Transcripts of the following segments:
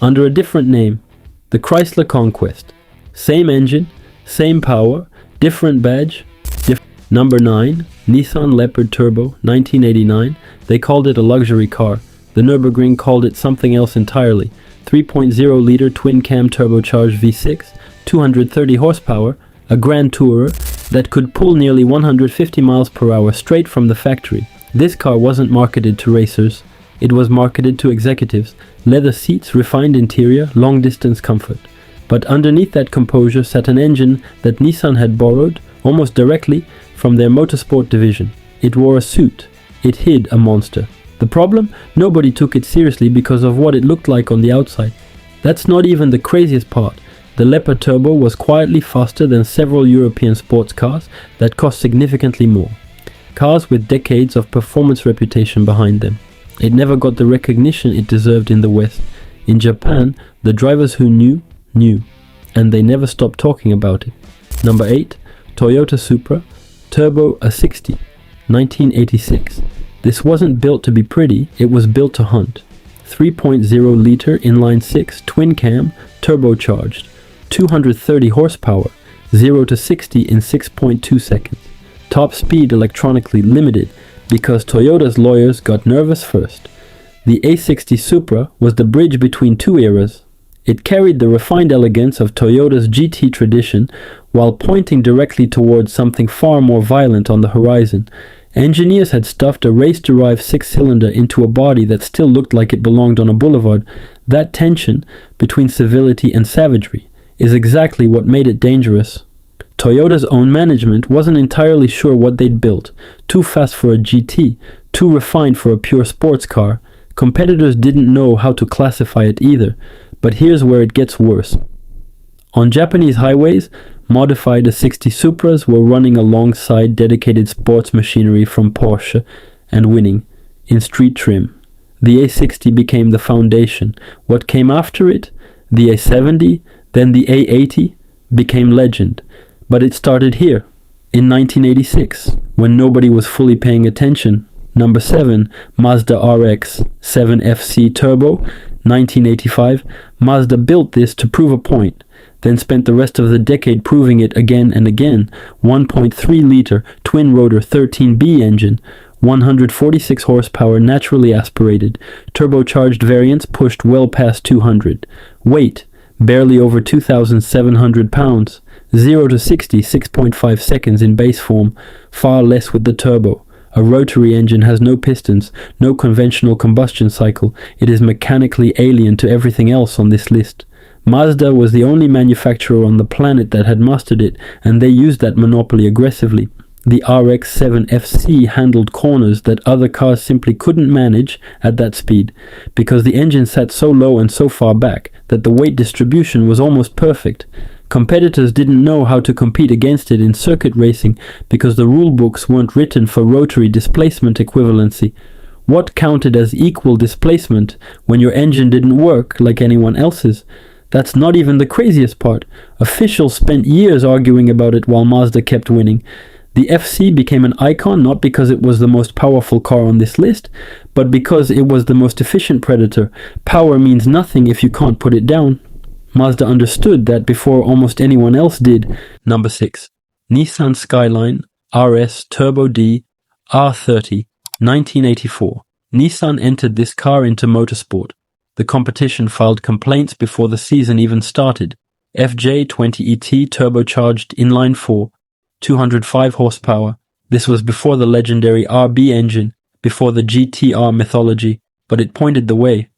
under a different name, the Chrysler Conquest. Same engine, same power, different badge. Number 9, Nissan Leopard Turbo, 1989. They called it a luxury car. The Nürburgring called it something else entirely. 3.0-liter twin-cam turbocharged V6, 230 horsepower, a Grand Tourer that could pull nearly 150 miles per hour straight from the factory. This car wasn't marketed to racers. It was marketed to executives. Leather seats, refined interior, long-distance comfort. But underneath that composure sat an engine that Nissan had borrowed, almost directly, from their motorsport division. It wore a suit. It hid a monster. The problem? Nobody took it seriously because of what it looked like on the outside. That's not even the craziest part. The Leopard Turbo was quietly faster than several European sports cars that cost significantly more. Cars with decades of performance reputation behind them. It never got the recognition it deserved in the West. In Japan, the drivers who knew, and they never stopped talking about it. Number 8, Toyota Supra, Turbo A60, 1986. This wasn't built to be pretty, it was built to hunt. 3.0-liter inline-6 twin-cam, turbocharged, 230 horsepower, 0 to 60 in 6.2 seconds. Top speed electronically limited because Toyota's lawyers got nervous first. The A60 Supra was the bridge between two eras. It carried the refined elegance of Toyota's GT tradition while pointing directly towards something far more violent on the horizon. Engineers had stuffed a race-derived six-cylinder into a body that still looked like it belonged on a boulevard. That tension between civility and savagery is exactly what made it dangerous. Toyota's own management wasn't entirely sure what they'd built. Too fast for a GT, too refined for a pure sports car. Competitors didn't know how to classify it either. But here's where it gets worse. On Japanese highways, modified A60 Supras were running alongside dedicated sports machinery from Porsche and winning in street trim. The A60 became the foundation. What came after it, the A70, then the A80, became legend. But it started here, in 1986, when nobody was fully paying attention. Number 7, Mazda RX 7FC Turbo, 1985. Mazda built this to prove a point, then spent the rest of the decade proving it again and again. 1.3-liter twin-rotor 13B engine, 146 horsepower naturally aspirated. Turbocharged variants pushed well past 200. Weight, barely over 2,700 pounds. 0 to 60, 6.5 seconds in base form, far less with the turbo. A rotary engine has no pistons, no conventional combustion cycle. It is mechanically alien to everything else on this list. Mazda was the only manufacturer on the planet that had mastered it, and they used that monopoly aggressively. The RX 7FC handled corners that other cars simply couldn't manage at that speed, because the engine sat so low and so far back that the weight distribution was almost perfect. Competitors didn't know how to compete against it in circuit racing because the rule books weren't written for rotary displacement equivalency. What counted as equal displacement when your engine didn't work like anyone else's? That's not even the craziest part. Officials spent years arguing about it while Mazda kept winning. The FC became an icon not because it was the most powerful car on this list, but because it was the most efficient predator. Power means nothing if you can't put it down. Mazda understood that before almost anyone else did. Number 6. Nissan Skyline RS Turbo D R30, 1984. Nissan entered this car into motorsport. The competition filed complaints before the season even started. FJ20ET turbocharged inline-4, 205 horsepower. This was before the legendary RB engine, before the GT-R mythology, but it pointed the way.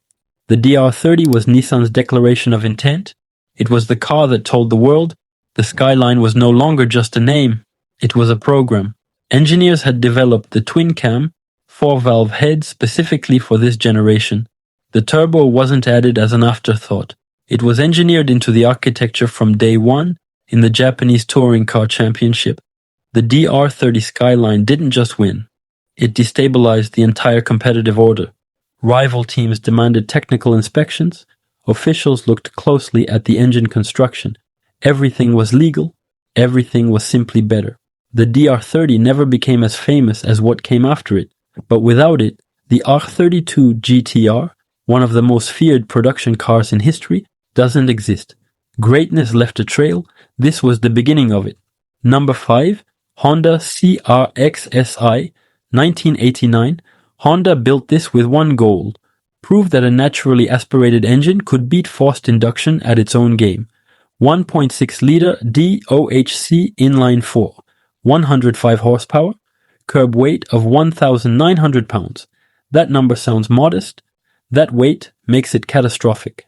The DR30 was Nissan's declaration of intent. It was the car that told the world the Skyline was no longer just a name, it was a program. Engineers had developed the twin-cam, 4-valve head specifically for this generation. The turbo wasn't added as an afterthought. It was engineered into the architecture from day one in the Japanese Touring Car Championship. The DR30 Skyline didn't just win. It destabilized the entire competitive order. Rival teams demanded technical inspections. Officials looked closely at the engine construction. Everything was legal. Everything was simply better. The DR30 never became as famous as what came after it, but without it, the R32 GT-R, one of the most feared production cars in history, doesn't exist. Greatness left a trail. This was the beginning of it. Number 5. Honda CRX SI, 1989. Honda built this with one goal: prove that a naturally aspirated engine could beat forced induction at its own game. 1.6-liter DOHC inline-4, 105 horsepower, curb weight of 1,900 pounds. That number sounds modest. That weight makes it catastrophic.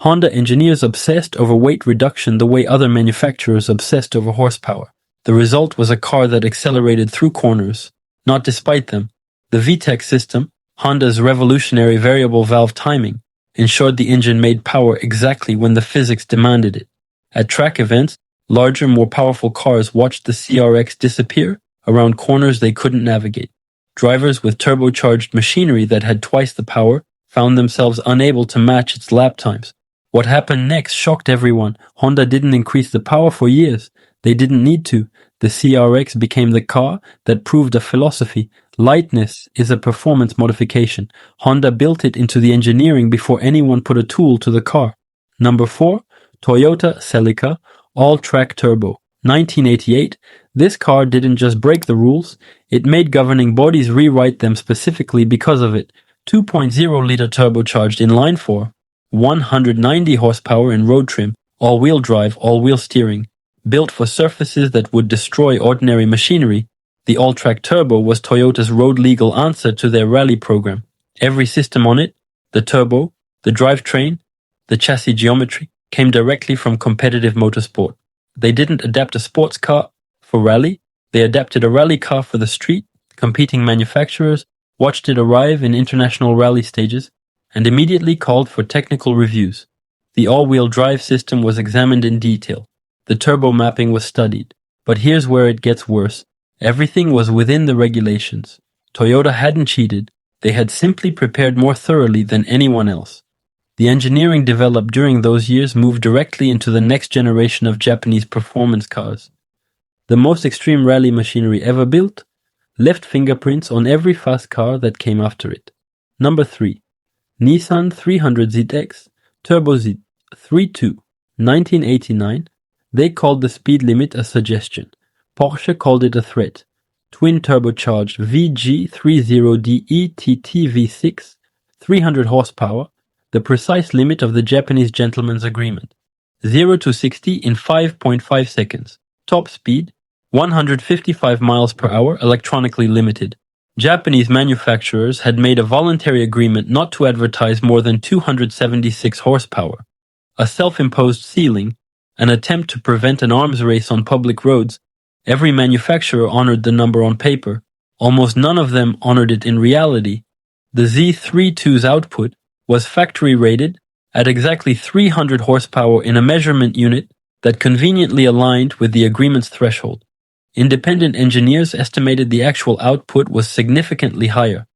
Honda engineers obsessed over weight reduction the way other manufacturers obsessed over horsepower. The result was a car that accelerated through corners, not despite them. The VTEC system, Honda's revolutionary variable valve timing, ensured the engine made power exactly when the physics demanded it. At track events, larger, more powerful cars watched the CRX disappear around corners they couldn't navigate. Drivers with turbocharged machinery that had twice the power found themselves unable to match its lap times. What happened next shocked everyone. Honda didn't increase the power for years. They didn't need to. The CRX became the car that proved a philosophy. Lightness is a performance modification. Honda built it into the engineering before anyone put a tool to the car. Number 4. Toyota Celica Alltrack Turbo, 1988. This car didn't just break the rules, it made governing bodies rewrite them specifically because of it. 2.0-liter turbocharged inline-4, 190 horsepower in road trim, all-wheel drive, all-wheel steering. Built for surfaces that would destroy ordinary machinery, the Alltrack Turbo was Toyota's road-legal answer to their rally program. Every system on it, the turbo, the drivetrain, the chassis geometry, came directly from competitive motorsport. They didn't adapt a sports car for rally, they adapted a rally car for the street. Competing manufacturers watched it arrive in international rally stages and immediately called for technical reviews. The all-wheel drive system was examined in detail. The turbo mapping was studied. But here's where it gets worse. Everything was within the regulations. Toyota hadn't cheated. They had simply prepared more thoroughly than anyone else. The engineering developed during those years moved directly into the next generation of Japanese performance cars. The most extreme rally machinery ever built left fingerprints on every fast car that came after it. Number 3. Nissan 300ZX Turbo Z 32, 1989. They called the speed limit a suggestion. Porsche called it a threat. Twin turbocharged VG30DE TT V6, 300 horsepower, the precise limit of the Japanese gentleman's agreement. 0 to 60 in 5.5 seconds. Top speed, 155 miles per hour, electronically limited. Japanese manufacturers had made a voluntary agreement not to advertise more than 276 horsepower. A self-imposed ceiling, an attempt to prevent an arms race on public roads. Every manufacturer honored the number on paper. Almost none of them honored it in reality. The Z32's output was factory rated at exactly 300 horsepower in a measurement unit that conveniently aligned with the agreement's threshold. Independent engineers estimated the actual output was significantly higher.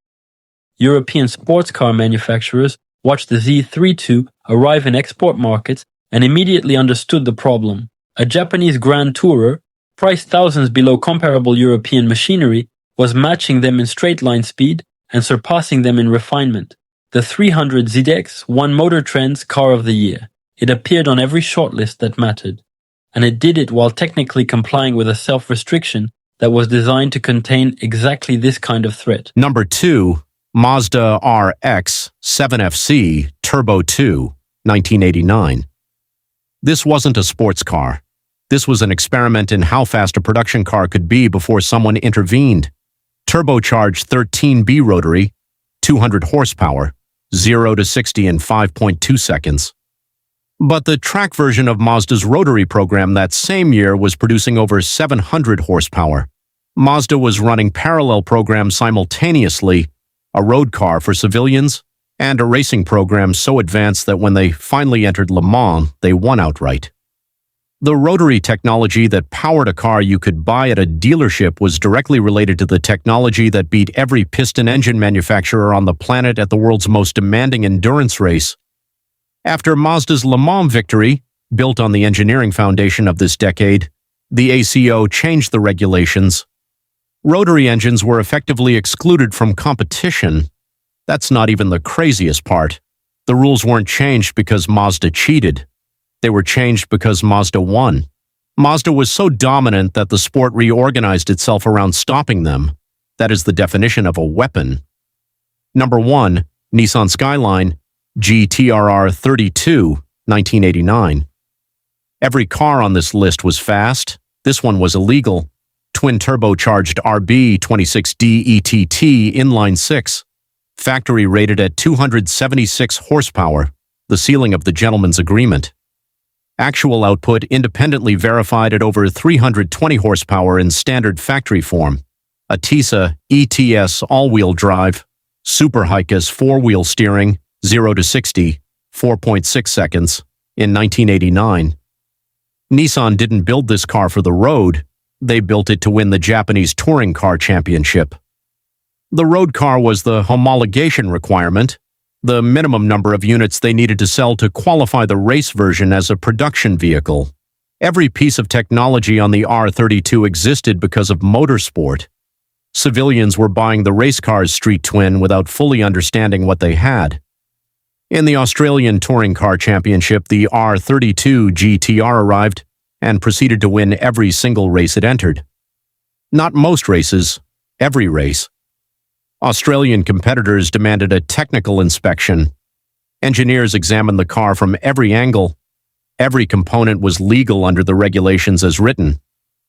European sports car manufacturers watched the Z32 arrive in export markets and immediately understood the problem. A Japanese Grand Tourer, priced thousands below comparable European machinery, was matching them in straight-line speed and surpassing them in refinement. The 300ZX won Motor Trend's Car of the Year. It appeared on every shortlist that mattered. And it did it while technically complying with a self-restriction that was designed to contain exactly this kind of threat. Number 2. Mazda RX 7FC Turbo 2, 1989. This wasn't a sports car. This was an experiment in how fast a production car could be before someone intervened. Turbocharged 13B rotary, 200 horsepower, 0 to 60 in 5.2 seconds. But the track version of Mazda's rotary program that same year was producing over 700 horsepower. Mazda was running parallel programs simultaneously, a road car for civilians, and a racing program so advanced that when they finally entered Le Mans, they won outright. The rotary technology that powered a car you could buy at a dealership was directly related to the technology that beat every piston engine manufacturer on the planet at the world's most demanding endurance race. After Mazda's Le Mans victory, built on the engineering foundation of this decade, the ACO changed the regulations. Rotary engines were effectively excluded from competition. That's not even the craziest part. The rules weren't changed because Mazda cheated. They were changed because Mazda won. Mazda was so dominant that the sport reorganized itself around stopping them. That is the definition of a weapon. Number 1, Nissan Skyline GT-R R32, 1989. Every car on this list was fast. This one was illegal. Twin-turbocharged RB26D ETT inline-6. Factory rated at 276 horsepower, the ceiling of the gentleman's agreement. Actual output independently verified at over 320 horsepower in standard factory form. A TISA ETS all-wheel drive. Super Hikas four-wheel steering, 0 to 60, 4.6 seconds, in 1989. Nissan didn't build this car for the road. They built it to win the Japanese touring car championship. The road car was the homologation requirement, the minimum number of units they needed to sell to qualify the race version as a production vehicle. Every piece of technology on the R32 existed because of motorsport. Civilians were buying the race car's street twin without fully understanding what they had. In the Australian Touring Car Championship, the R32 GT-R arrived and proceeded to win every single race it entered. Not most races, every race. Australian competitors demanded a technical inspection. Engineers examined the car from every angle. Every component was legal under the regulations as written.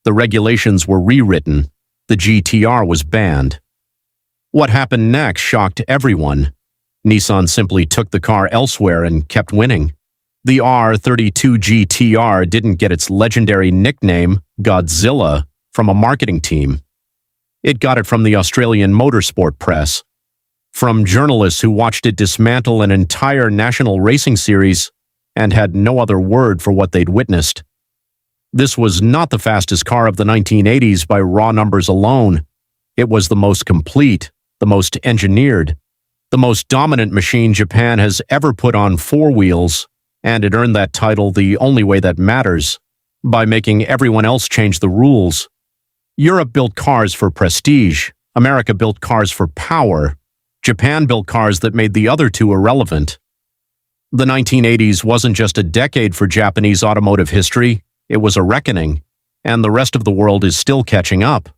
The regulations were rewritten. The GT-R was banned. What happened next shocked everyone. Nissan simply took the car elsewhere and kept winning. The R32 GT-R didn't get its legendary nickname, Godzilla, from a marketing team. It got it from the Australian motorsport press, from journalists who watched it dismantle an entire national racing series and had no other word for what they'd witnessed. This was not the fastest car of the 1980s by raw numbers alone. It was the most complete, the most engineered, the most dominant machine Japan has ever put on four wheels, and it earned that title the only way that matters, by making everyone else change the rules. Europe built cars for prestige. America built cars for power. Japan built cars that made the other two irrelevant. The 1980s wasn't just a decade for Japanese automotive history, it was a reckoning, and the rest of the world is still catching up.